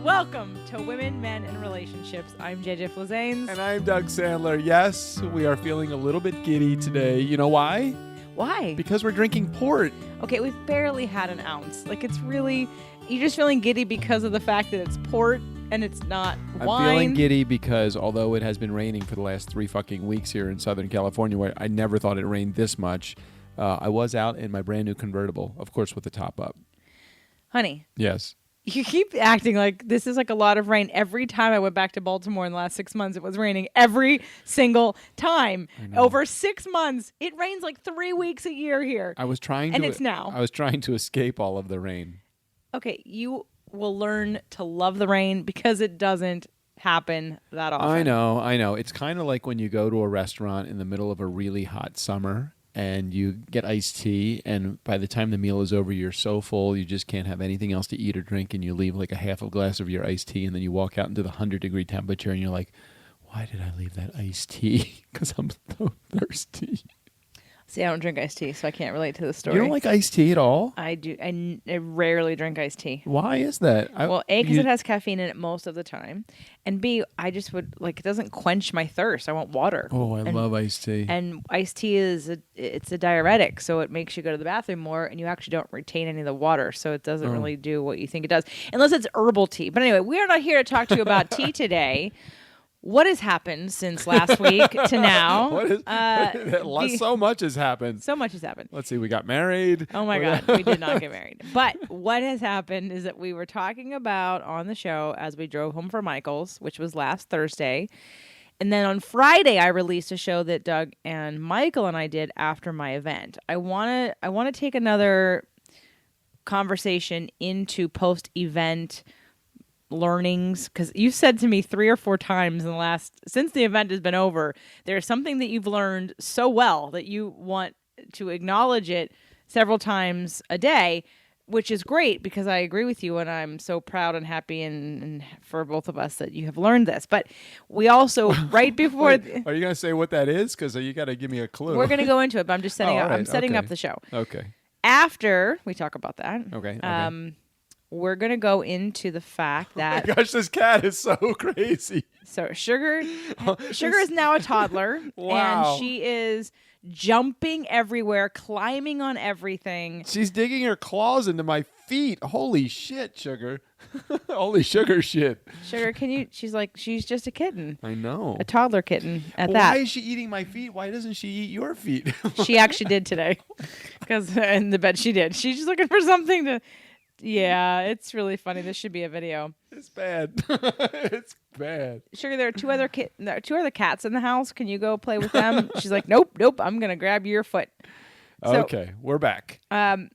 Welcome to Women, Men, and Relationships. I'm JJ Flazanes. And I'm Doug Sandler. Yes, we are feeling a little bit giddy today. You know why? Why? Because we're drinking port. Okay, we've barely had an ounce. Like, it's really... You're just feeling giddy because of the fact that it's port and it's not wine. I'm feeling giddy because although it has been raining for the last 3 fucking weeks here in Southern California, where I never thought it rained this much, I was out in my brand new convertible, of course with the top up. Honey. Yes. You keep acting like this is like a lot of rain. Every time I went back to Baltimore in the last 6 months, it was raining every single time. Over 6 months, it rains like 3 weeks a year here. It's now. I was trying to escape all of the rain. Okay, you will learn to love the rain because it doesn't happen that often. I know. It's kind of like when you go to a restaurant in the middle of a really hot summer and you get iced tea, and by the time the meal is over, you're so full you just can't have anything else to eat or drink, and you leave like a half a glass of your iced tea, and then you walk out into the 100-degree temperature, and you're like, why did I leave that iced tea? Because I'm so thirsty. See, I don't drink iced tea, so I can't relate to the story. You don't like iced tea at all? I do. I rarely drink iced tea. Why is that? Well, A, because it has caffeine in it most of the time. And B, I just would, like, it doesn't quench my thirst. I want water. Oh, I love iced tea. And iced tea it's a diuretic, so it makes you go to the bathroom more, and you actually don't retain any of the water, so it doesn't really do what you think it does. Unless it's herbal tea. But anyway, we are not here to talk to you about tea today. What has happened since last week to now? So much has happened. So much has happened. Let's see. We got married. Oh, my God. We did not get married. But what has happened is that we were talking about on the show as we drove home from Michael's, which was last Thursday. And then on Friday, I released a show that Doug and Michael and I did after my event. I want to take another conversation into post-event learnings, because you said to me 3 or 4 times since the event has been over, there's something that you've learned so well that you want to acknowledge it several times a day, which is great because I agree with you and I'm so proud and happy and for both of us that you have learned this. But we also right before Wait, are you going to say what that is? Because you got to give me a clue. We're going to go into it, but I'm just setting up the show. Okay. After we talk about that. Okay. We're going to go into the fact that... Oh my gosh, this cat is so crazy. So Sugar is now a toddler. Wow. And she is jumping everywhere, climbing on everything. She's digging her claws into my feet. Holy shit, Sugar. Holy sugar shit. Sugar, she's just a kitten. I know. A toddler kitten at that. Why is she eating my feet? Why doesn't she eat your feet? She actually did today. Because in the bed she did. She's just looking for something to... Yeah, it's really funny. This should be a video. It's bad. It's bad. Sugar, there are two other cats in the house. Can you go play with them? She's like, nope. I'm gonna grab your foot. Okay, we're back. On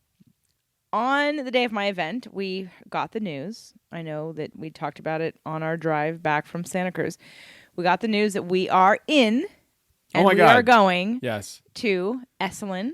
the day of my event, we got the news. I know that we talked about it on our drive back from Santa Cruz. We got the news that we are in, and we are going to Esalen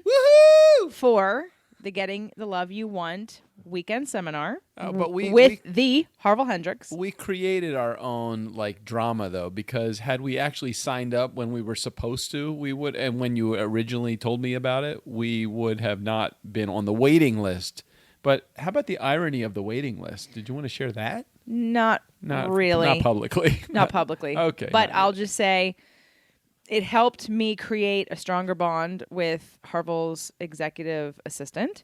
for the Getting the Love You Want weekend seminar with the Harville Hendricks. We created our own drama though, because had we actually signed up when we were supposed to, we would, and when you originally told me about it, we would have not been on the waiting list. But how about the irony of the waiting list? Did you want to share that? Not really. Not publicly. Not publicly. Okay. But I'll just say it helped me create a stronger bond with Harville's executive assistant.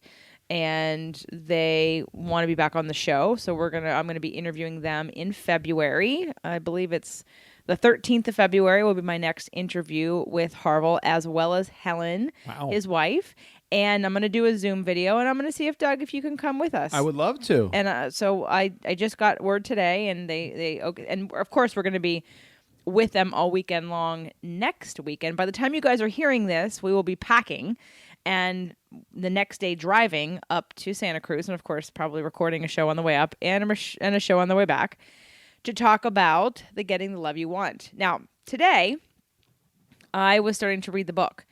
And they want to be back on the show. So I'm going to be interviewing them in February. I believe it's the 13th of February will be my next interview with Harville, as well as Helen, his wife. And I'm going to do a Zoom video, and I'm going to see if you can come with us. I would love to. And so I just got word today, and and of course we're going to be with them all weekend long next weekend. By the time you guys are hearing this, we will be packing and the next day driving up to Santa Cruz, and of course probably recording a show on the way up and a show on the way back to talk about the Getting the Love You Want. Now, today I was starting to read the book,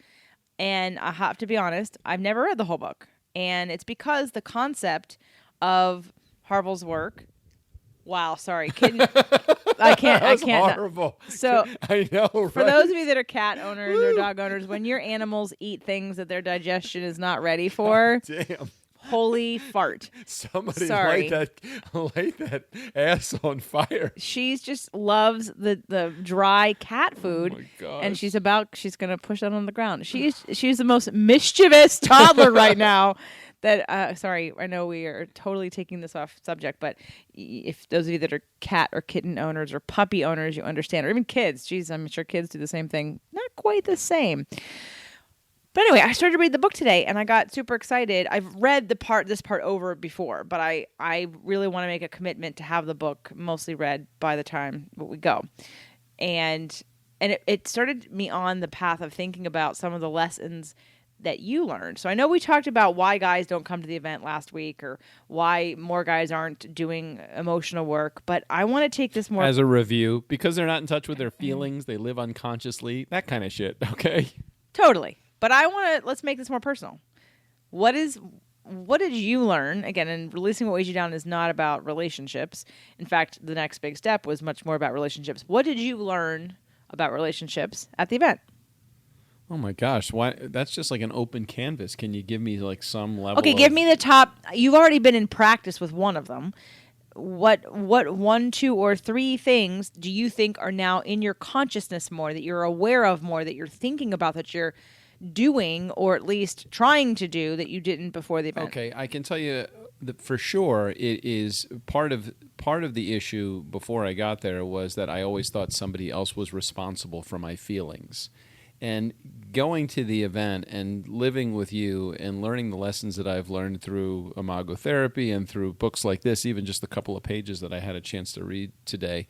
and I have to be honest, I've never read the whole book, and it's because the concept of Harville's work. Wow, sorry, kitten. I can't. Horrible. So I know. Right? For those of you that are cat owners or dog owners, when your animals eat things that their digestion is not ready for, damn. Holy fart. Somebody Sorry. light that ass on fire. She's just loves the dry cat food. Oh my gosh. And she's gonna push that on the ground. She's the most mischievous toddler right now. That sorry, I know we are totally taking this off subject, but if those of you that are cat or kitten owners or puppy owners, you understand, or even kids. Geez, I'm sure kids do the same thing. Not quite the same. But anyway, I started to read the book today, and I got super excited. I've read this part over before, but I really want to make a commitment to have the book mostly read by the time we go. And it started me on the path of thinking about some of the lessons that you learned. So I know we talked about why guys don't come to the event last week or why more guys aren't doing emotional work, but I want to take this more as a review because they're not in touch with their feelings. They live unconsciously, that kind of shit. Okay. Totally. But let's make this more personal. What did you learn? Again, and releasing what weighs you down is not about relationships. In fact, the next big step was much more about relationships. What did you learn about relationships at the event? Oh my gosh, why? That's just like an open canvas. Can you give me like some level? Okay, give me the top. You've already been in practice with one of them. What 1, 2, or 3 things do you think are now in your consciousness more, that you're aware of more, that you're thinking about, that you're doing, or at least trying to do, that you didn't before the event? Okay, I can tell you that for sure it is part of the issue before I got there was that I always thought somebody else was responsible for my feelings. And going to the event and living with you and learning the lessons that I've learned through Imago therapy and through books like this, even just the couple of pages that I had a chance to read today,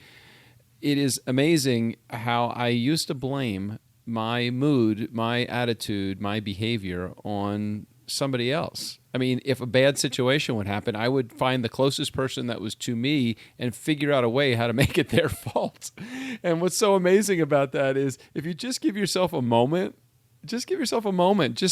it is amazing how I used to blame my mood, my attitude, my behavior on somebody else. I mean, if a bad situation would happen, I would find the closest person that was to me and figure out a way how to make it their fault. And what's so amazing about that is if you just give yourself a moment, just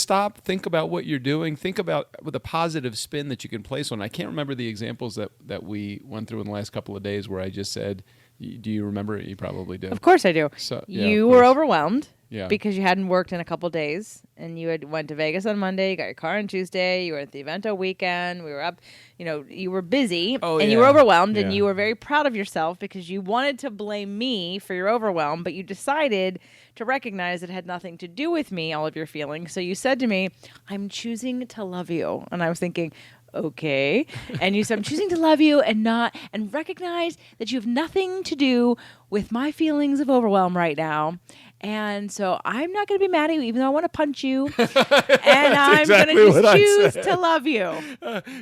stop, think about what you're doing, think about with a positive spin that you can place on. I can't remember the examples that we went through in the last couple of days where I just said, do you remember it? You probably do. Of course I do. So, yeah, you were overwhelmed. Yeah. Because you hadn't worked in a couple days, and you had went to Vegas on Monday, you got your car on Tuesday, you were at the event all weekend, we were up, you were busy, and you were overwhelmed, and you were very proud of yourself because you wanted to blame me for your overwhelm, but you decided to recognize it had nothing to do with me, all of your feelings. So you said to me, I'm choosing to love you. And I was thinking, okay. And you said, I'm choosing to love you and recognize that you have nothing to do with my feelings of overwhelm right now. And so I'm not going to be mad at you, even though I want to punch you. And I'm exactly going to just choose to love you.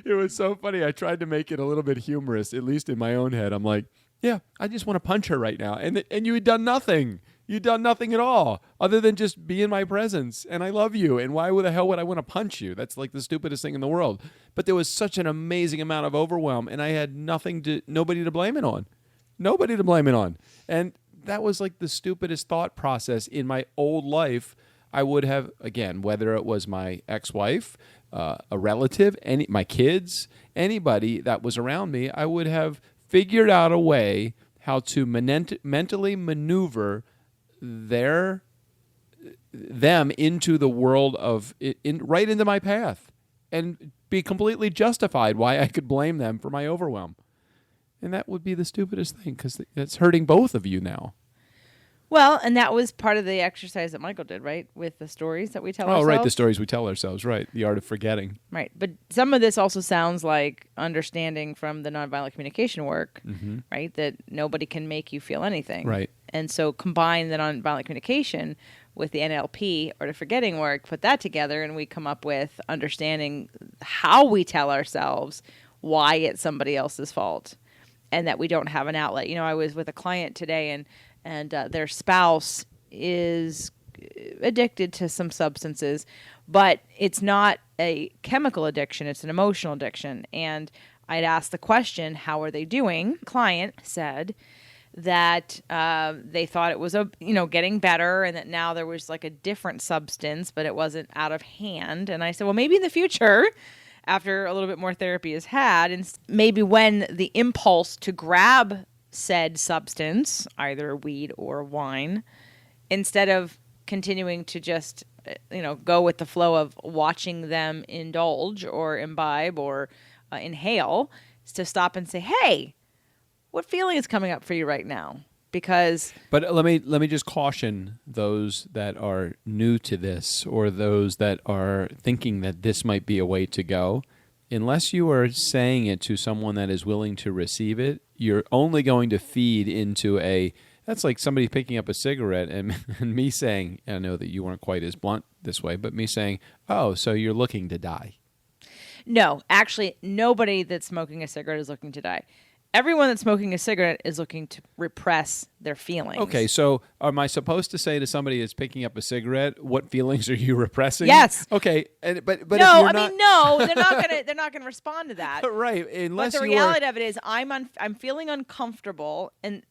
It was so funny. I tried to make it a little bit humorous, at least in my own head. I'm like, yeah, I just want to punch her right now. And you had done nothing. You'd done nothing at all other than just be in my presence. And I love you. And why the hell would I want to punch you? That's like the stupidest thing in the world. But there was such an amazing amount of overwhelm, and I had nobody to blame it on. Nobody to blame it on. And that was like the stupidest thought process in my old life. I would have, again, whether it was my ex-wife, a relative, my kids, anybody that was around me, I would have figured out a way how to mentally maneuver them into the world right into my path and be completely justified why I could blame them for my overwhelm. And that would be the stupidest thing because it's hurting both of you now. Well, and that was part of the exercise that Michael did, right? With the stories that we tell ourselves. Oh, right, the stories we tell ourselves, right. The art of forgetting. Right. But some of this also sounds like understanding from the nonviolent communication work, right? That nobody can make you feel anything. Right. And so combine the nonviolent communication with the NLP or the forgetting work, put that together, and we come up with understanding how we tell ourselves why it's somebody else's fault and that we don't have an outlet. I was with a client today and their spouse is addicted to some substances, but it's not a chemical addiction, it's an emotional addiction. And I'd asked the question, how are they doing? Client said that they thought it was getting better, and that now there was like a different substance, but it wasn't out of hand. And I said, well, maybe in the future, after a little bit more therapy is had, and maybe when the impulse to grab said substance, either weed or wine, instead of continuing to just go with the flow of watching them indulge or imbibe or inhale, is to stop and say, hey, what feeling is coming up for you right now? Because But let me just caution those that are new to this or those that are thinking that this might be a way to go. Unless you are saying it to someone that is willing to receive it, you're only going to feed into that's like somebody picking up a cigarette and me saying, I know that you weren't quite as blunt this way, but me saying, oh, so you're looking to die. no, actually, nobody that's smoking a cigarette is looking to die. Everyone that's smoking a cigarette is looking to repress their feelings. Okay, so am I supposed to say to somebody that's picking up a cigarette, what feelings are you repressing? Yes. Okay, but if No, you're I not... mean, no, they're not gonna respond to that. Right, But the reality of it is, I'm feeling uncomfortable, and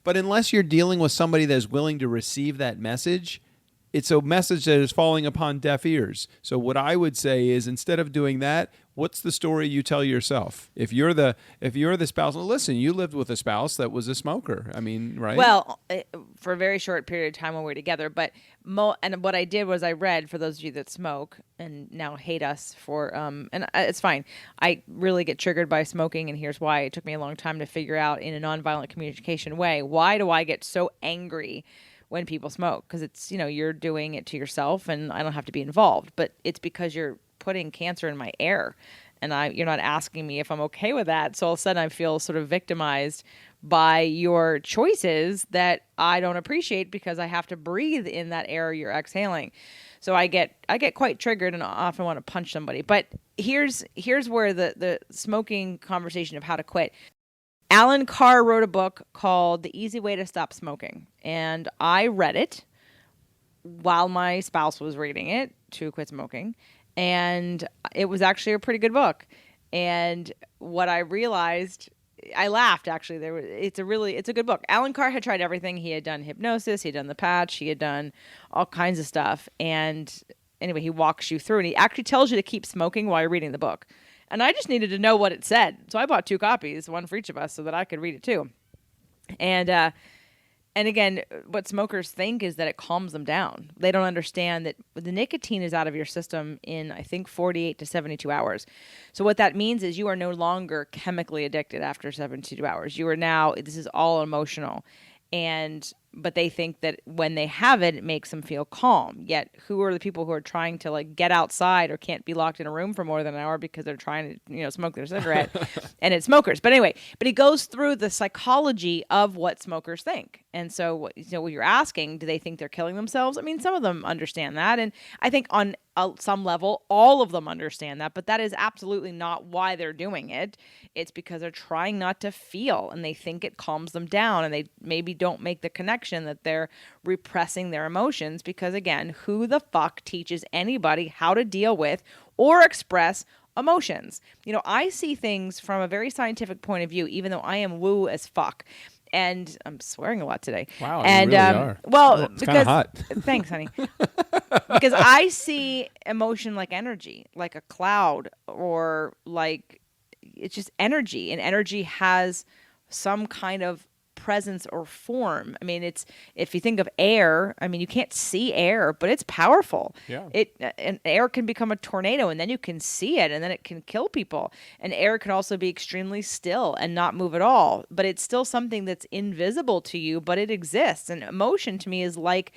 But unless you're dealing with somebody that is willing to receive that message, it's a message that is falling upon deaf ears. So what I would say is, instead of doing that, what's the story you tell yourself? If you're the spouse, well, listen, you lived with a spouse that was a smoker. I mean, right? Well, for a very short period of time when we were together. But and what I did was I read, for those of you that smoke and now hate us for, and it's fine. I really get triggered by smoking, and here's why. It took me a long time to figure out in a nonviolent communication way, why do I get so angry when people smoke? Because it's, you're doing it to yourself, and I don't have to be involved. But it's because you're putting cancer in my air, and you're not asking me if I'm okay with that. So all of a sudden I feel sort of victimized by your choices that I don't appreciate, because I have to breathe in that air you're exhaling. So I get quite triggered and often want to punch somebody. But here's where the smoking conversation of how to quit. Alan Carr wrote a book called The Easy Way to Stop Smoking, and I read it while my spouse was reading it to quit smoking. And it was actually a pretty good book. And what I realized, I laughed actually. It's a good book. Alan Carr had tried everything. He had done hypnosis, he had done the patch, he had done all kinds of stuff. And anyway, he walks you through, and he actually tells you to keep smoking while you're reading the book. And I just needed to know what it said. So I bought 2 copies, one for each of us, so that I could read it too. And again, what smokers think is that it calms them down. They don't understand that the nicotine is out of your system in, I think, 48 to 72 hours. So what that means is you are no longer chemically addicted after 72 hours. You are now, this is all emotional. But they think that when they have it, it makes them feel calm. Yet, who are the people who are trying to get outside or can't be locked in a room for more than an hour because they're trying to, smoke their cigarette? And it's smokers. But anyway, he goes through the psychology of what smokers think. And so, what you're asking, do they think they're killing themselves? I mean, some of them understand that, and I think on some level, all of them understand that. But that is absolutely not why they're doing it. It's because they're trying not to feel, and they think it calms them down, and they maybe don't make the connection that they're repressing their emotions. Because again, who the fuck teaches anybody how to deal with or express emotions? I see things from a very scientific point of view, even though I am woo as fuck. And I'm swearing a lot today. Wow, and you really are. Well, it's kind of hot. Thanks, honey. Because I see emotion like energy, like a cloud, or it's just energy, and energy has some kind of presence or form. I mean, if you think of air, I mean, you can't see air, but it's powerful. Yeah. And air can become a tornado, and then you can see it, and then it can kill people. And air can also be extremely still and not move at all, but it's still something that's invisible to you, but it exists. And emotion to me is like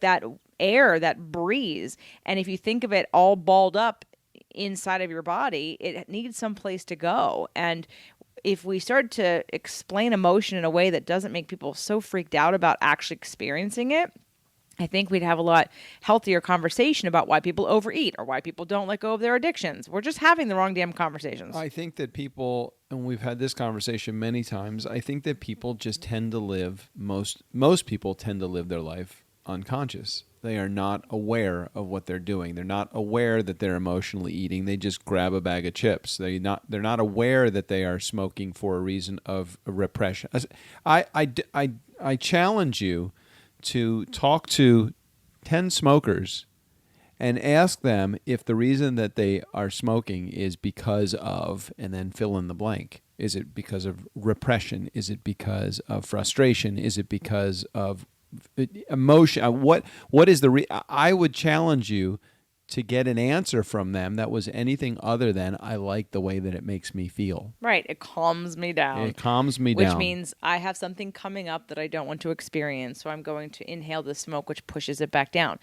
that air, that breeze. And if you think of it all balled up inside of your body, it needs some place to go. And if we start to explain emotion in a way that doesn't make people so freaked out about actually experiencing it, I think we'd have a lot healthier conversation about why people overeat or why people don't let go of their addictions. We're just having the wrong damn conversations. I think that people, and we've had this conversation many times, I think that people just tend to live, most people tend to live their life unconscious. They are not aware of what they're doing. They're not aware that they're emotionally eating. They just grab a bag of chips. They're not aware that they are smoking for a reason of repression. I challenge you to talk to 10 smokers and ask them if the reason that they are smoking is because of, and then fill in the blank. Is it because of repression? Is it because of frustration? Is it because of emotion. What is the? I would challenge you to get an answer from them that was anything other than I like the way that it makes me feel. Right. It calms me down. It calms me which down. Which means I have something coming up that I don't want to experience, so I'm going to inhale the smoke, which pushes it back down.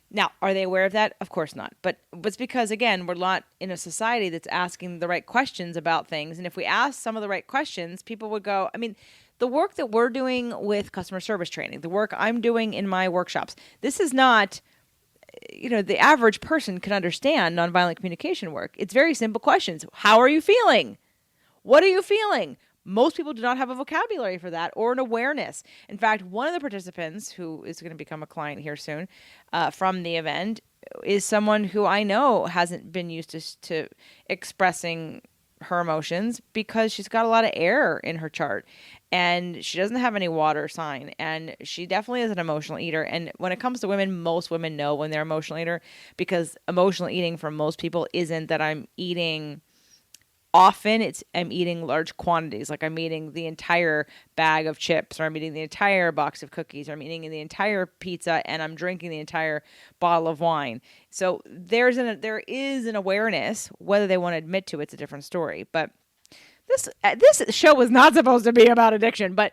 Now, are they aware of that? Of course not. But it's because, again, we're not in a society that's asking the right questions about things. And if we ask some of the right questions, people would go, I mean, the work that we're doing with customer service training, the work I'm doing in my workshops, this is not, the average person can understand nonviolent communication work. It's very simple questions. How are you feeling? What are you feeling? Most people do not have a vocabulary for that or an awareness. In fact, one of the participants, who is going to become a client here soon from the event, is someone who I know hasn't been used to expressing her emotions because she's got a lot of air in her chart and she doesn't have any water sign, and she definitely is an emotional eater. And when it comes to women, most women know when they're emotional eater, because emotional eating for most people isn't that I'm eating often, I'm eating large quantities. Like I'm eating the entire bag of chips, or I'm eating the entire box of cookies, or I'm eating the entire pizza, and I'm drinking the entire bottle of wine. So there is an awareness. Whether they want to admit to it's a different story. But this show was not supposed to be about addiction. But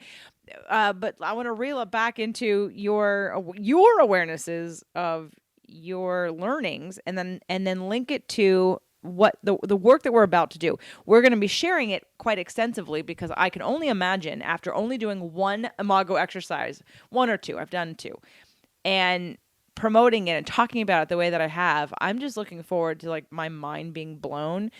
I want to reel it back into your awarenesses of your learnings, and then link it to what the work that we're about to do. We're going to be sharing it quite extensively, because I can only imagine, after only doing one Imago exercise, one or two, I've done two, and promoting it and talking about it the way that I have, I'm just looking forward to like my mind being blown.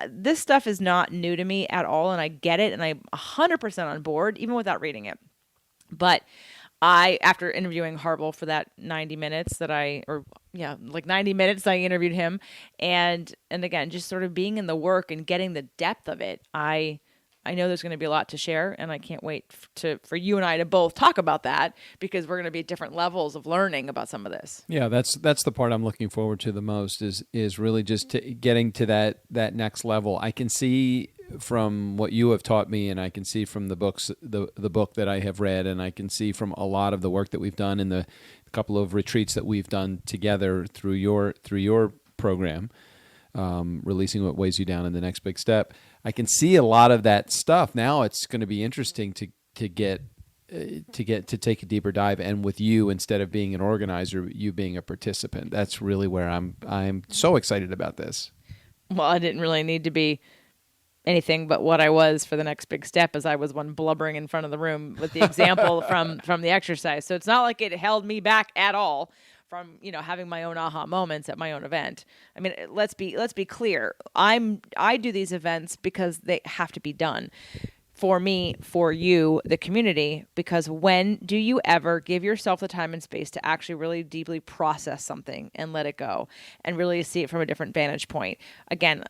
This stuff is not new to me at all, and I get it, and I'm 100% on board, even without reading it. But after interviewing Harville for that 90 minutes 90 minutes I interviewed him, and again, just sort of being in the work and getting the depth of it, I know there's going to be a lot to share, and I can't wait for you and I to both talk about that, because we're going to be at different levels of learning about some of this. Yeah, that's the part I'm looking forward to the most, is really just getting to that next level. I can see from what you have taught me, and I can see from the books, the book that I have read, and I can see from a lot of the work that we've done in the couple of retreats that we've done together through your program, Releasing What Weighs You Down in the Next Big Step. I can see a lot of that stuff. Now it's going to be interesting to take a deeper dive, and with you, instead of being an organizer, you being a participant. That's really where I'm so excited about this. Well, I didn't really need to be anything but what I was for the next big step, as I was one blubbering in front of the room with the example from the exercise. So it's not like it held me back at all from having my own aha moments at my own event. I mean, let's be clear. I do these events because they have to be done. For me, for you, the community, because when do you ever give yourself the time and space to actually really deeply process something and let it go and really see it from a different vantage point? Again,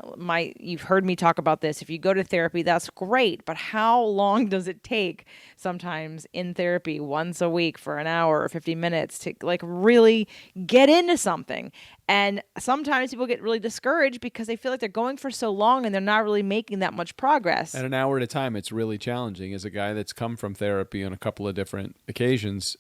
you've heard me talk about this. If you go to therapy, that's great, but how long does it take sometimes in therapy, once a week for an hour or 50 minutes, to like really get into something? And sometimes people get really discouraged because they feel like they're going for so long and they're not really making that much progress. At an hour at a time, it's really challenging. As a guy that's come from therapy on a couple of different occasions,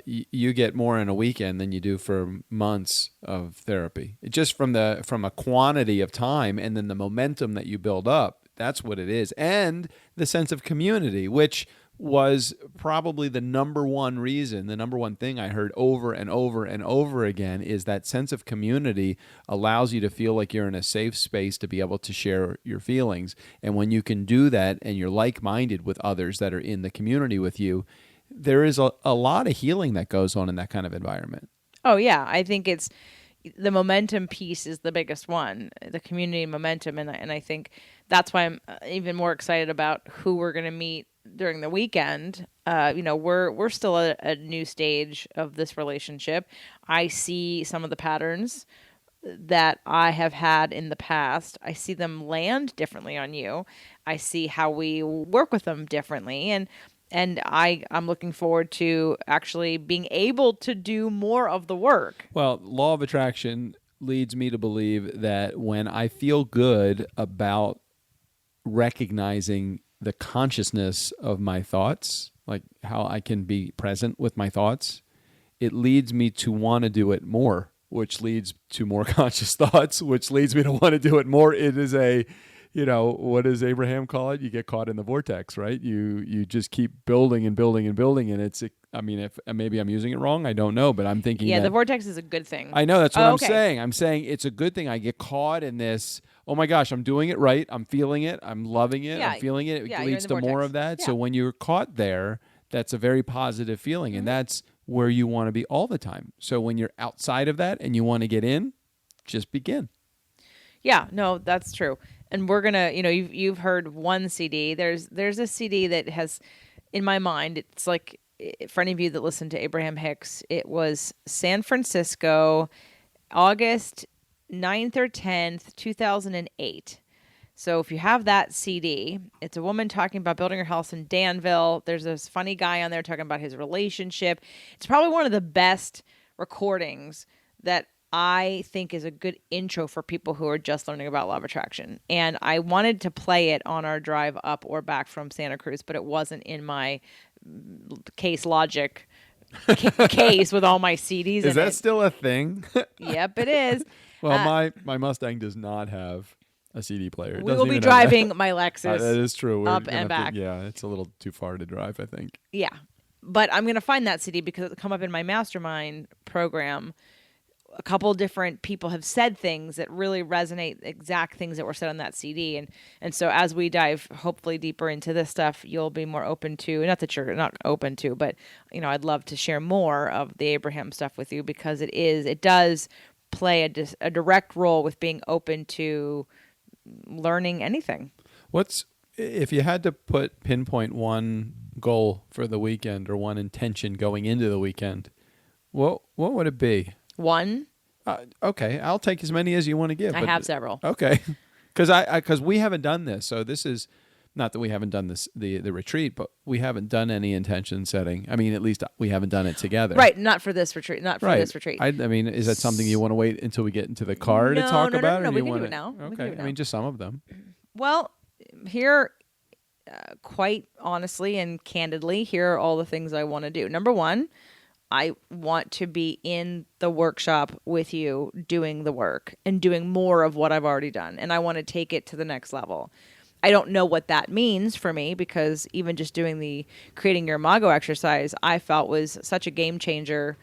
you get more in a weekend than you do for months of therapy. Just from a quantity of time, and then the momentum that you build up, that's what it is. And the sense of community, which was probably the number one thing I heard over and over and over again, is that sense of community allows you to feel like you're in a safe space to be able to share your feelings. And when you can do that and you're like-minded with others that are in the community with you, there is a lot of healing that goes on in that kind of environment. Oh, yeah. I think it's the momentum piece is the biggest one, the community momentum. And I think that's why I'm even more excited about who we're going to meet during the weekend. We're still at a new stage of this relationship. I see some of the patterns that I have had in the past. I see them land differently on you. I see how we work with them differently. And I'm looking forward to actually being able to do more of the work. Well, law of attraction leads me to believe that when I feel good about recognizing the consciousness of my thoughts, like how I can be present with my thoughts, it leads me to want to do it more, which leads to more conscious thoughts, which leads me to want to do it more. It is a, what does Abraham call it? You get caught in the vortex, right? You just keep building and building and building, and it's, I mean, if maybe I'm using it wrong, I don't know, but I'm thinking the vortex is a good thing. I know, that's what I'm saying. I'm saying it's a good thing. I get caught in this, oh my gosh, I'm doing it right. I'm feeling it. I'm loving it. I'm feeling it. It leads to more of that. Yeah. So when you're caught there, that's a very positive feeling, and that's where you want to be all the time. So when you're outside of that and you want to get in, just begin. Yeah, no, that's true. And we're going to, you've heard one CD. There's a CD that has, in my mind, it's like, for any of you that listen to Abraham Hicks, it was San Francisco, August 9th or 10th, 2008. So if you have that CD, it's a woman talking about building her house in Danville. There's this funny guy on there talking about his relationship. It's probably one of the best recordings that I think is a good intro for people who are just learning about law of attraction. And I wanted to play it on our drive up or back from Santa Cruz, but it wasn't in my Case Logic case with all my CDs. Is that still a thing? Yep, it is. Well, my Mustang does not have a CD player. We will be driving my Lexus. That is true. Up and back. It's a little too far to drive, I think. Yeah. But I'm going to find that CD because it'll come up in my mastermind program. A couple of different people have said things that really resonate, exact things that were said on that CD. And so as we dive hopefully deeper into this stuff, you'll be more open to, not that you're not open to, but I'd love to share more of the Abraham stuff with you because it does play a direct role with being open to learning anything. If you had to pinpoint one goal for the weekend or one intention going into the weekend, what would it be? One. Okay, I'll take as many as you want to give. I have several. Okay, because we haven't done this, so this is not that we haven't done this the retreat, but we haven't done any intention setting. I mean, at least we haven't done it together. Right, not for this retreat. This retreat. I mean, is that something you want to wait until we get into the car to talk about? No, we can do it now. Okay, I mean, just some of them. Well, here, quite honestly and candidly, here are all the things I want to do. Number one, I want to be in the workshop with you doing the work and doing more of what I've already done. And I want to take it to the next level. I don't know what that means for me because even just doing the creating your Imago exercise, I felt was such a game changer.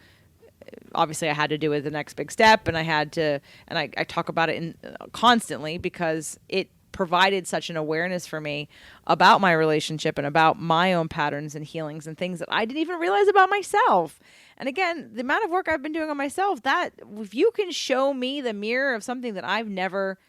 Obviously, I had to do it the next big step, and I talk about it constantly because it provided such an awareness for me about my relationship and about my own patterns and healings and things that I didn't even realize about myself. And again, the amount of work I've been doing on myself, that if you can show me the mirror of something that I've never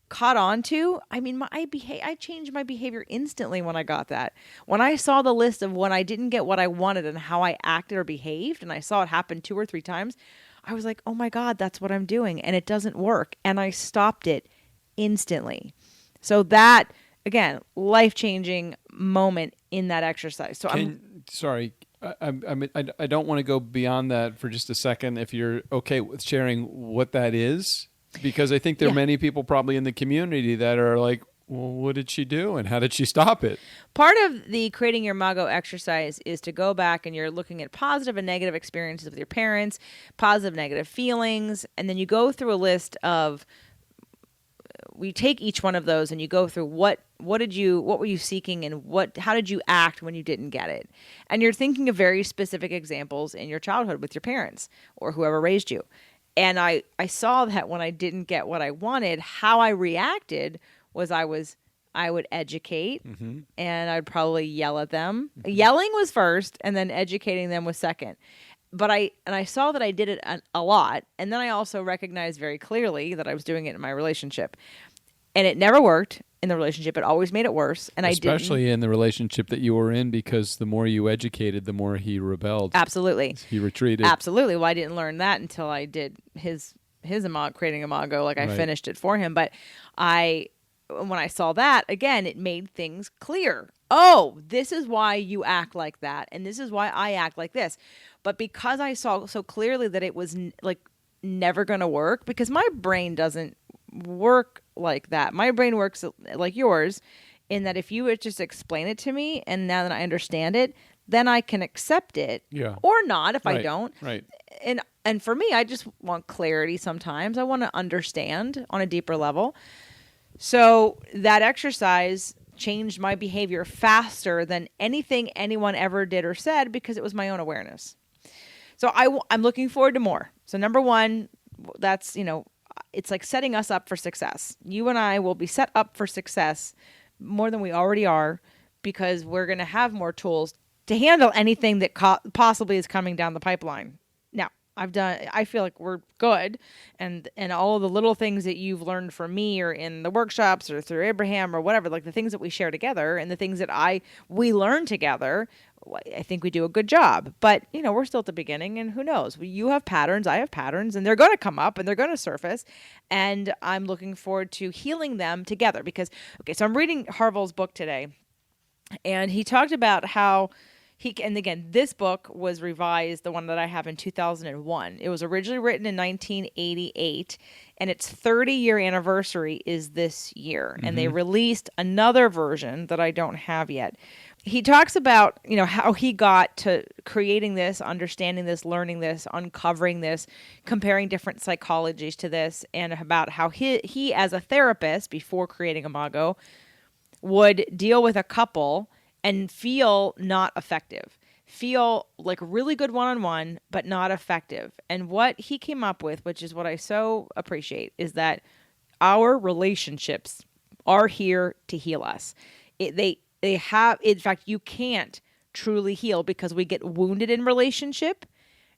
caught on to, I mean, I changed my behavior instantly when I got that. When I saw the list of when I didn't get what I wanted and how I acted or behaved, and I saw it happen 2 or 3 times, I was like, oh my God, that's what I'm doing. And it doesn't work. And I stopped it instantly. So that, again, life-changing moment in that exercise. So I don't want to go beyond that for just a second if you're okay with sharing what that is, because I think there are many people probably in the community that are like, well, what did she do and how did she stop it? Part of the creating your Imago exercise is to go back and you're looking at positive and negative experiences with your parents, positive, negative feelings, and then you go through a list of, we take each one of those and you go through what were you seeking and how did you act when you didn't get it? And you're thinking of very specific examples in your childhood with your parents or whoever raised you. And I saw that when I didn't get what I wanted, how I reacted was I would educate and I'd probably yell at them. Mm-hmm. Yelling was first and then educating them was second. But I saw that I did it a lot. And then I also recognized very clearly that I was doing it in my relationship. And it never worked in the relationship. It always made it worse. And especially in the relationship that you were in, because the more you educated, the more he rebelled. Absolutely. He retreated. Absolutely. Well, I didn't learn that until I did his creating Imago. I finished it for him. But when I saw that, again, it made things clear. Oh, this is why you act like that. And this is why I act like this. But because I saw so clearly that it was never going to work, because my brain doesn't work like that. My brain works like yours in that if you would just explain it to me and now that I understand it, then I can accept it or not if I don't. Right. And for me, I just want clarity sometimes. I want to understand on a deeper level. So that exercise changed my behavior faster than anything anyone ever did or said because it was my own awareness. So I'm looking forward to more. So number one, that's, it's like setting us up for success. You and I will be set up for success more than we already are because we're going to have more tools to handle anything that possibly is coming down the pipeline. Now, I feel like we're good. And all of the little things that you've learned from me or in the workshops or through Abraham or whatever, like the things that we share together and the things that we learn together, I think we do a good job. But, we're still at the beginning and who knows? You have patterns, I have patterns, and they're going to come up and they're going to surface. And I'm looking forward to healing them together because, so I'm reading Harville's book today and he talked about how and again, this book was revised, the one that I have in 2001. It was originally written in 1988, and its 30-year anniversary is this year. Mm-hmm. And they released another version that I don't have yet. He talks about, how he got to creating this, understanding this, learning this, uncovering this, comparing different psychologies to this, and about how he as a therapist, before creating Imago, would deal with a couple and feel not effective, feel like really good one-on-one, but not effective. And what he came up with, which is what I so appreciate, is that our relationships are here to heal us. They have, in fact, you can't truly heal because we get wounded in relationship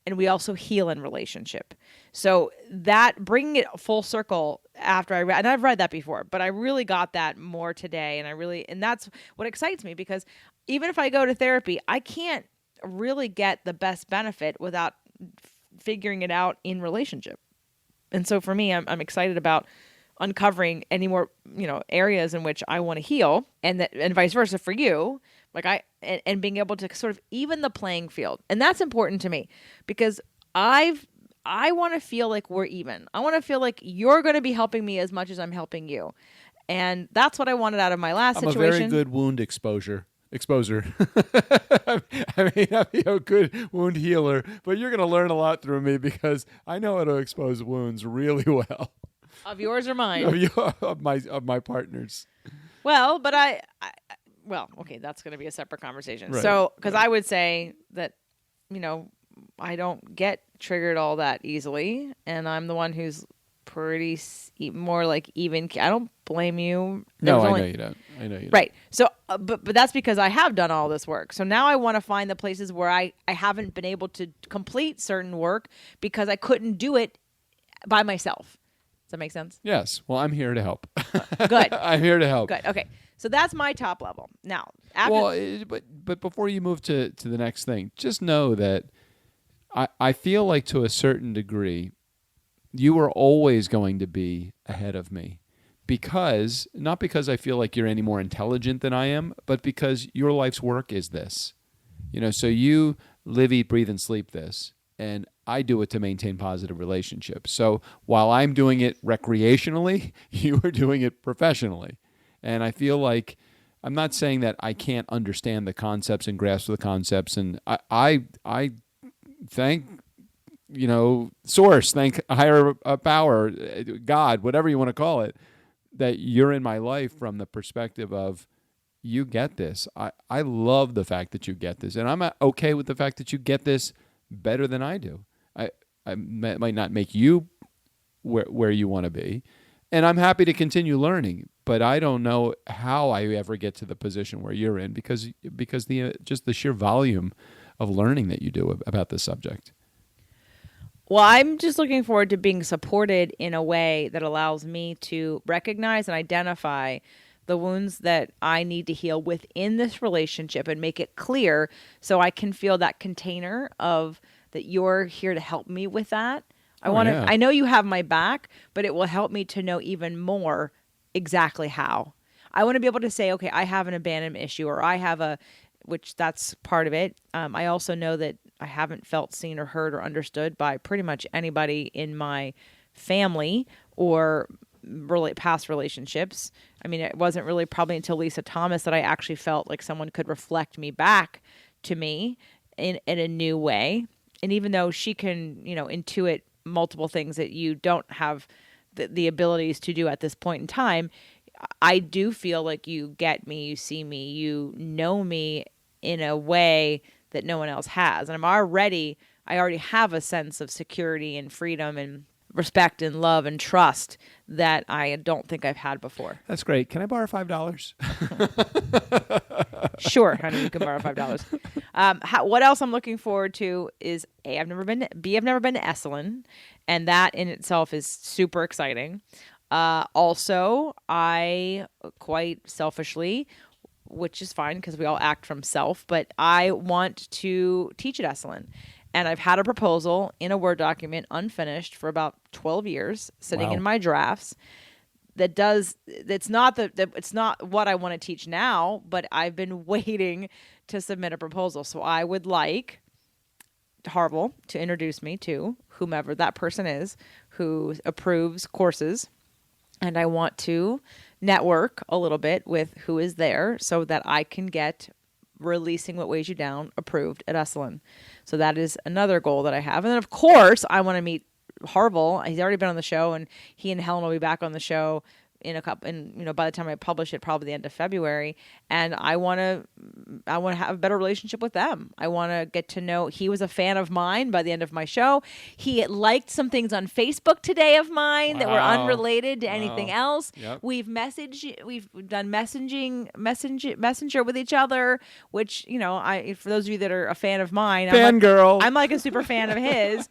and we also heal in relationship. So that bringing it full circle after I read, and I've read that before, but I really got that more today. And that's what excites me because even if I go to therapy, I can't really get the best benefit without figuring it out in relationship. And so for me, I'm excited about uncovering any more, areas in which I want to heal and vice versa for you. And being able to sort of even the playing field. And that's important to me because I want to feel like we're even. I want to feel like you're going to be helping me as much as I'm helping you. And that's what I wanted out of my last situation. I'm a very good wound exposer. I may not be a good wound healer, but you're going to learn a lot through me because I know how to expose wounds really well. Of yours or mine? Of my partners. Well, but well, okay, that's going to be a separate conversation. Right. So, because I would say that, I don't get triggered all that easily, and I'm the one who's pretty more like even. I don't blame you. No, I know you don't. Right. So, but that's because I have done all this work. So now I want to find the places where I haven't been able to complete certain work because I couldn't do it by myself. Does that make sense? Yes. Well, I'm here to help. Good. I'm here to help. Good. Okay. So that's my top level. Now, but before you move to the next thing, just know that I feel like to a certain degree, you are always going to be ahead of me not because I feel like you're any more intelligent than I am, but because your life's work is this. So you live, eat, breathe, and sleep this. And I do it to maintain positive relationships. So while I'm doing it recreationally, you are doing it professionally. And I feel like I'm not saying that I can't understand the concepts and grasp the concepts. And I thank, source, thank higher power, God, whatever you want to call it, that you're in my life from the perspective of you get this. I love the fact that you get this. And I'm okay with the fact that you get this better than I do. I might not make you where you want to be, and I'm happy to continue learning. But I don't know how I ever get to the position where you're in because just the sheer volume of learning that you do about this subject. Well, I'm just looking forward to being supported in a way that allows me to recognize and identify the wounds that I need to heal within this relationship and make it clear so I can feel that container of that you're here to help me with that. I know you have my back, but it will help me to know even more exactly how. I want to be able to say, okay, I have an abandonment issue or I have which that's part of it. I also know that I haven't felt seen or heard or understood by pretty much anybody in my family or past relationships. I mean, it wasn't really probably until Lisa Thomas that I actually felt like someone could reflect me back to me in a new way. And even though she can, intuit multiple things that you don't have the abilities to do at this point in time, I do feel like you get me, you see me, you know me in a way that no one else has. And I already have a sense of security and freedom and respect and love and trust that I don't think I've had before. That's great. Can I borrow $5? Sure, honey, you can borrow $5. What else I'm looking forward to is I've never been to Esalen, and that in itself is super exciting. Also, I quite selfishly, which is fine because we all act from self, but I want to teach at Esalen. And I've had a proposal in a Word document unfinished for about 12 years sitting in my drafts it's not what I want to teach now, but I've been waiting to submit a proposal. So I would like Harville to introduce me to whomever that person is who approves courses. And I want to network a little bit with who is there so that I can get Releasing What Weighs You Down approved at Esalen. So that is another goal that I have. And then, of course, I want to meet Harville. He's already been on the show, and he and Helen will be back on the show by the time I publish it, probably the end of February. And I want to have a better relationship with them. I want to get to know. He was a fan of mine by the end of my show. He liked some things on Facebook today of mine that were unrelated to anything else. Yep. We've done messenger with each other, which, for those of you that are a fan of mine, I'm like a super fan of his.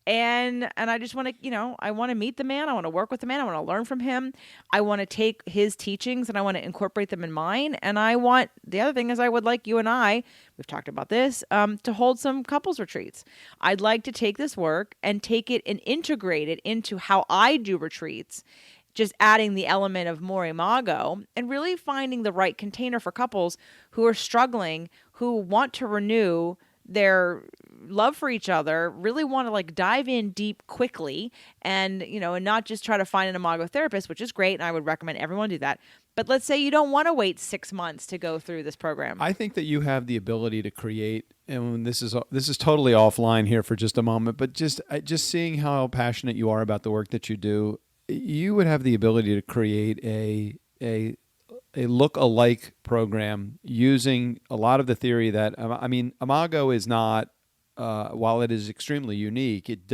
And I just want to, I want to meet the man. I want to work with the man. I want to learn from him. I want to take his teachings and I want to incorporate them in mine. And the other thing is I would like you and we've talked about this, to hold some couples retreats. I'd like to take this work and take it and integrate it into how I do retreats, just adding the element of more Imago and really finding the right container for couples who are struggling, who want to renew their love for each other, really want to dive in deep quickly and not just try to find an Imago therapist, which is great. And I would recommend everyone do that. But let's say you don't want to wait 6 months to go through this program. I think that you have the ability to create, and this is totally offline here for just a moment, but just seeing how passionate you are about the work that you do, you would have the ability to create a look-alike program using a lot of the theory that, Imago is not, while it is extremely unique, it's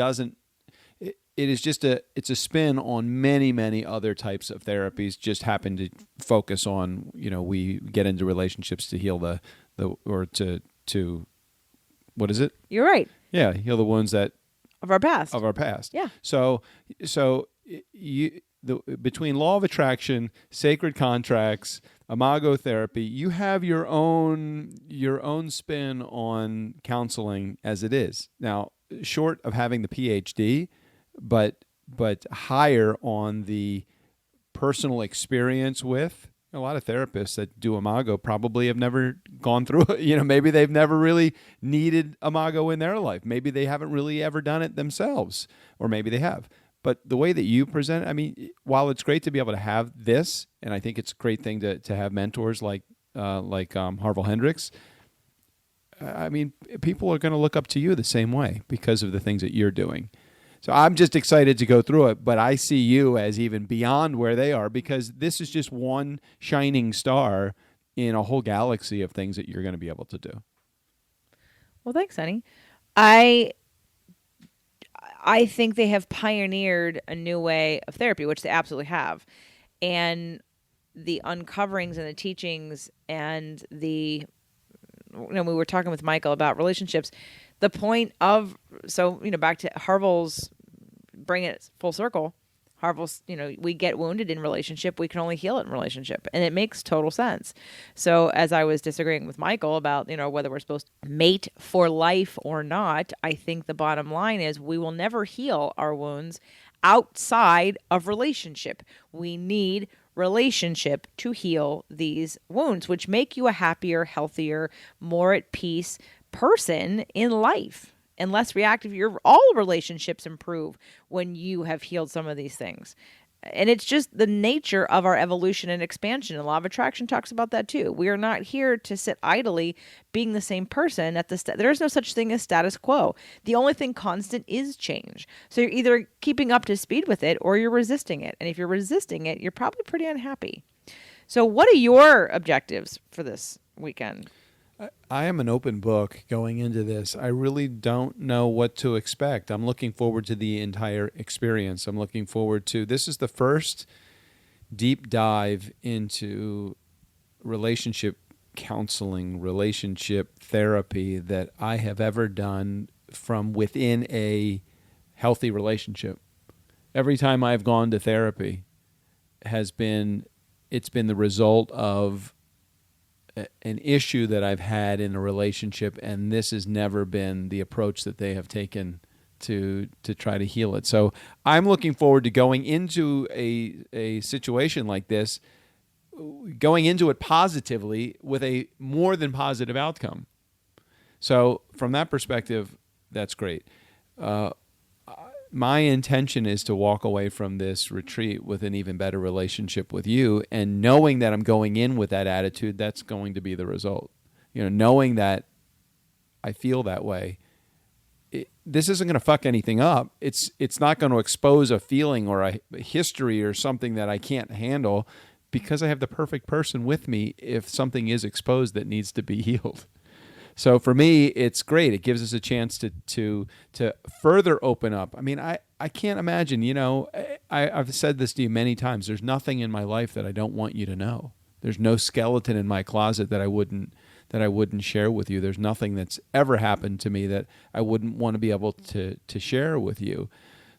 a spin on many, many other types of therapies, just happen to focus on, we get into relationships to heal to what is it? You're right. Yeah. Heal the wounds of our past. Yeah. So between law of attraction, sacred contracts, Imago therapy, you have your own spin on counseling as it is. Now, short of having the PhD, but higher on the personal experience with. A lot of therapists that do Imago probably have never gone through it. Maybe they've never really needed Imago in their life. Maybe they haven't really ever done it themselves, or maybe they have. But the way that you present it, while it's great to be able to have this, and I think it's a great thing to have mentors like Harville Hendricks, people are going to look up to you the same way because of the things that you're doing. So I'm just excited to go through it, but I see you as even beyond where they are, because this is just one shining star in a whole galaxy of things that you're going to be able to do. Well, thanks, honey. I think they have pioneered a new way of therapy, which they absolutely have. And the uncoverings and the teachings and we were talking with Michael about relationships. The point of, back to Harville's, bring it full circle. Harville's, we get wounded in relationship. We can only heal it in relationship. And it makes total sense. So as I was disagreeing with Michael about, whether we're supposed to mate for life or not, I think the bottom line is we will never heal our wounds outside of relationship. We need relationship to heal these wounds, which make you a happier, healthier, more at peace person in life and less reactive. All relationships improve when you have healed some of these things. And it's just the nature of our evolution and expansion. And law of attraction talks about that too. We are not here to sit idly being the same person at there is no such thing as status quo. The only thing constant is change. So you're either keeping up to speed with it or you're resisting it. And if you're resisting it, you're probably pretty unhappy. So what are your objectives for this weekend? I am an open book going into this. I really don't know what to expect. I'm looking forward to the entire experience. I'm looking forward to, this is the first deep dive into relationship counseling, relationship therapy that I have ever done from within a healthy relationship. Every time I've gone to therapy it's been the result of an issue that I've had in a relationship, and this has never been the approach that they have taken to try to heal it. So I'm looking forward to going into a situation like this, going into it positively with a more than positive outcome. So from that perspective, that's great. My intention is to walk away from this retreat with an even better relationship with you, and knowing that I'm going in with that attitude, that's going to be the result. Knowing that I feel that way, this isn't going to fuck anything up. It's not going to expose a feeling or a history or something that I can't handle, because I have the perfect person with me if something is exposed that needs to be healed. So for me, it's great. It gives us a chance to further open up. I mean, I can't imagine, I've said this to you many times. There's nothing in my life that I don't want you to know. There's no skeleton in my closet that I wouldn't share with you. There's nothing that's ever happened to me that I wouldn't want to be able to share with you.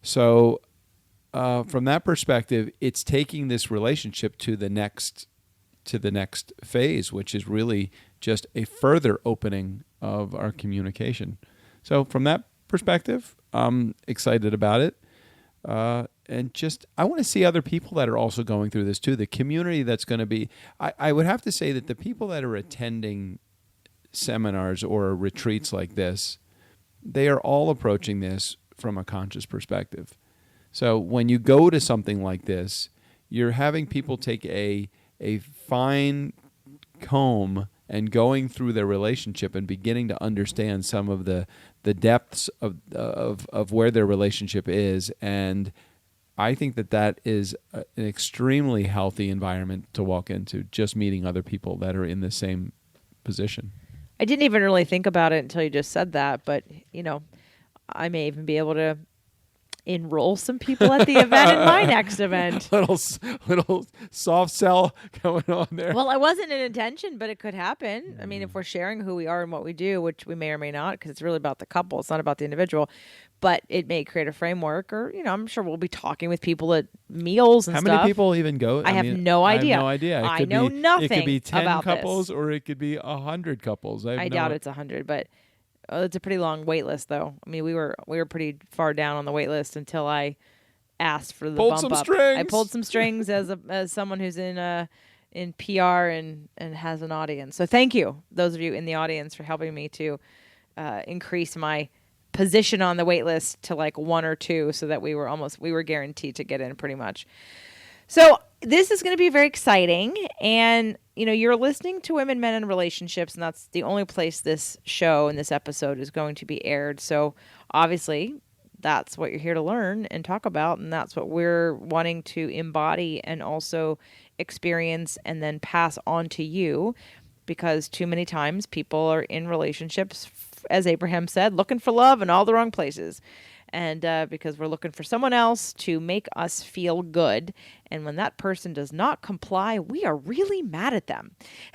So from that perspective, it's taking this relationship to the next phase, which is really just a further opening of our communication. So from that perspective, I'm excited about it. And just, I want to see other people that are also going through this too. The community that's going to be, I would have to say that the people that are attending seminars or retreats like this, they are all approaching this from a conscious perspective. So when you go to something like this, you're having people take a fine comb and going through their relationship and beginning to understand some of the depths of where their relationship is. And I think that is an extremely healthy environment to walk into, just meeting other people that are in the same position. I didn't even really think about it until you just said that, but I may even be able to enroll some people at the event in my next event. little soft sell going on there. Well, it wasn't an intention, but it could happen. I mean, if we're sharing who we are and what we do, which we may or may not, because it's really about the couple, it's not about the individual, but it may create a framework, or I'm sure we'll be talking with people at meals and How stuff. How many people even go? I have no idea. I have no idea. I know nothing. It could be 10 about couples, this. Or it could be 100 couples. I doubt it's 100, but it's a pretty long wait list, though. I mean, we were pretty far down on the wait list until I asked for the bump up. Strings. I pulled some strings as someone who's in PR and has an audience. So thank you, those of you in the audience, for helping me to increase my position on the wait list to like 1 or 2, so that we were guaranteed to get in pretty much. So this is going to be very exciting. And, you're listening to Women, Men, and Relationships, and that's the only place this show and this episode is going to be aired. So obviously that's what you're here to learn and talk about. And that's what we're wanting to embody and also experience and then pass on to you, because too many times people are in relationships, as Abraham said, looking for love in all the wrong places. And because we're looking for someone else to make us feel good. And when that person does not comply, we are really mad at them.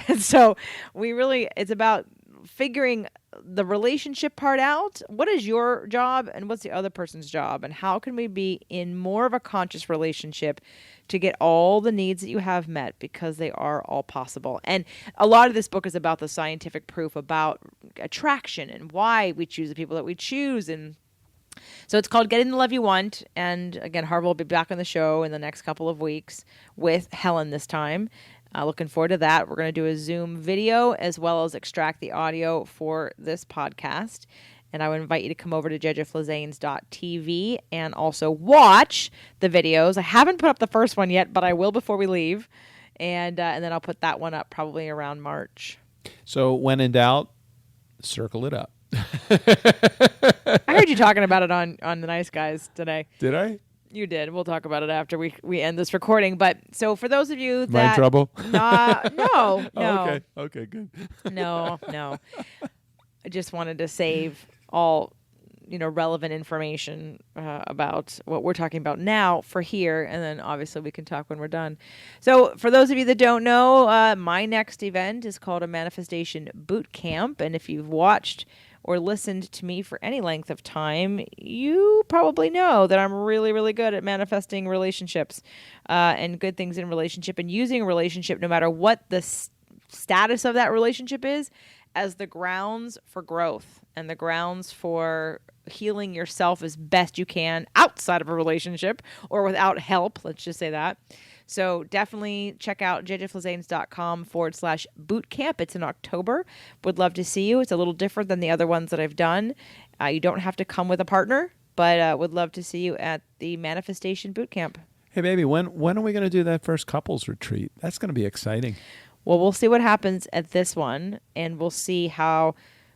And so it's about figuring the relationship part out. What is your job and what's the other person's job? And how can we be in more of a conscious relationship to get all the needs that you have met, because they are all possible. And a lot of this book is about the scientific proof about attraction and why we choose the people that we choose. And so it's called Getting the Love You Want. And again, Harvey will be back on the show in the next couple of weeks with Helen this time. Looking forward to that. We're going to do a Zoom video as well as extract the audio for this podcast. And I would invite you to come over to judgeoflazanes.tv and also watch the videos. I haven't put up the first one yet, but I will before we leave. And then I'll put that one up probably around March. So when in doubt, circle it up. I heard you talking about it on The Nice Guys today. Did I? You did. We'll talk about it after we end this recording. But so for those of you that... Am I in trouble? No. Oh, okay, good. No. I just wanted to save all, relevant information about what we're talking about now for here. And then obviously we can talk when we're done. So for those of you that don't know, my next event is called a Manifestation Boot Camp. And if you've watched or listened to me for any length of time, you probably know that I'm really, really good at manifesting relationships and good things in relationship and using a relationship, no matter what the status of that relationship is, as the grounds for growth and the grounds for healing yourself as best you can outside of a relationship or without help. Let's just say that. So definitely check out jjflazanes.com/bootcamp. It's in October. Would love to see you. It's a little different than the other ones that I've done. You don't have to come with a partner, but would love to see you at the Manifestation Bootcamp. Hey, baby, when are we going to do that first couples retreat? That's going to be exciting. Well, we'll see what happens at this one, and we'll see how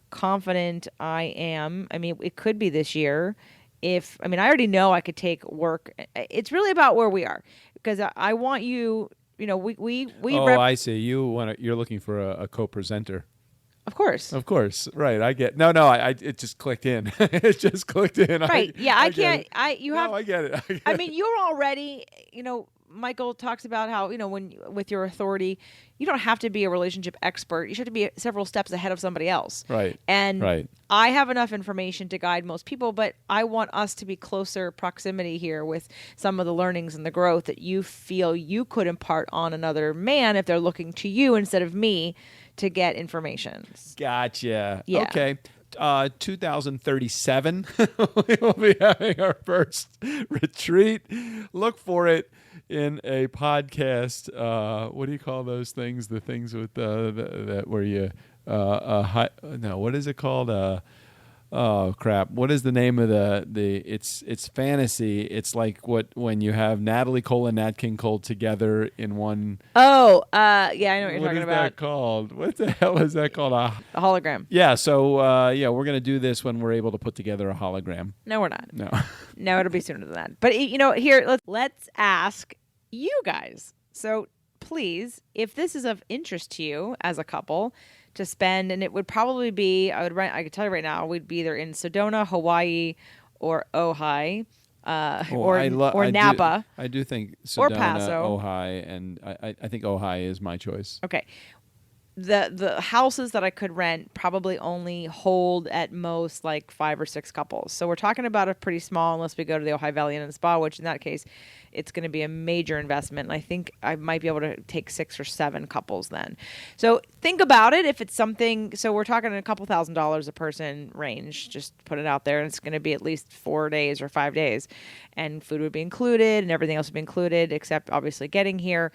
confident I am. I mean, it could be this year. I already know I could take work. It's really about where we are, because I want you. We. I see. You're looking for a co-presenter. Of course. Right. I get. No. It just clicked in. It just clicked in. Right. I can't. I get it. You're already. Michael talks about how, when with your authority, you don't have to be a relationship expert. You should have to be several steps ahead of somebody else. Right. And right. I have enough information to guide most people, but I want us to be closer proximity here with some of the learnings and the growth that you feel you could impart on another man if they're looking to you instead of me to get information. Gotcha. Yeah. Okay. 2037, we will be having our first retreat. Look for it in a podcast. What do you call those things? The things with that where you what is it called? Oh crap! What is the name of the? It's fantasy. It's like when you have Natalie Cole and Nat King Cole together in one. Oh, yeah, I know what you're talking about. What is that called? What the hell is that called? A hologram. Yeah. So we're gonna do this when we're able to put together a hologram. No, we're not. No, it'll be sooner than that. But here, let's ask you guys. So please, if this is of interest to you as a couple, to spend, and it would probably be, I could tell you right now, we'd be either in Sedona, Hawaii, or Ojai, or Napa. I do think Sedona, or Paso. Ojai, and I think Ojai is my choice. Okay. The houses that I could rent probably only hold at most like 5 or 6 couples. So we're talking about a pretty small, unless we go to the Ojai Valley Inn and Spa, which in that case, it's going to be a major investment. And I think I might be able to take 6 or 7 couples then. So think about it. If it's something, so we're talking a couple $1,000s a person range, just put it out there. And it's going to be at least 4 days or 5 days. And food would be included and everything else would be included, except obviously getting here.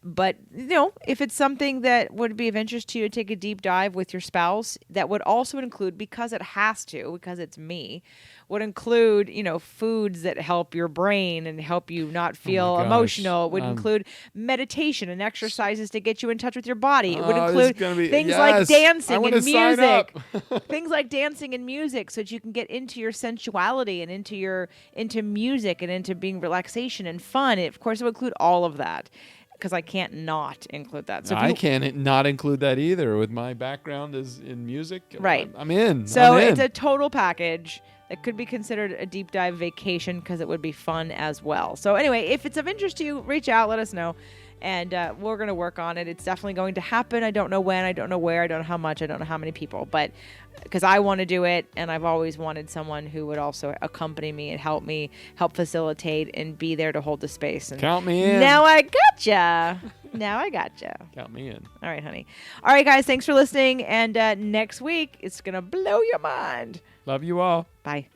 But, if it's something that would be of interest to you to take a deep dive with your spouse, that would also include, because it has to, because it's me, would include, foods that help your brain and help you not feel emotional. It would include meditation and exercises to get you in touch with your body. It would include things like dancing and music. Things like dancing and music, so that you can get into your sensuality and into music and into being relaxation and fun. Of course, it would include all of that, because I can't not include that. So I can't not include that either. With my background is in music, right? I'm in. So it's a total package that could be considered a deep dive vacation, because it would be fun as well. So anyway, if it's of interest to you, reach out, let us know, and we're going to work on it. It's definitely going to happen. I don't know when, I don't know where, I don't know how much, I don't know how many people, but because I want to do it, and I've always wanted someone who would also accompany me and help facilitate and be there to hold the space. And count me in. Now I gotcha. Count me in. All right, honey. All right, guys, thanks for listening. And next week, it's going to blow your mind. Love you all. Bye.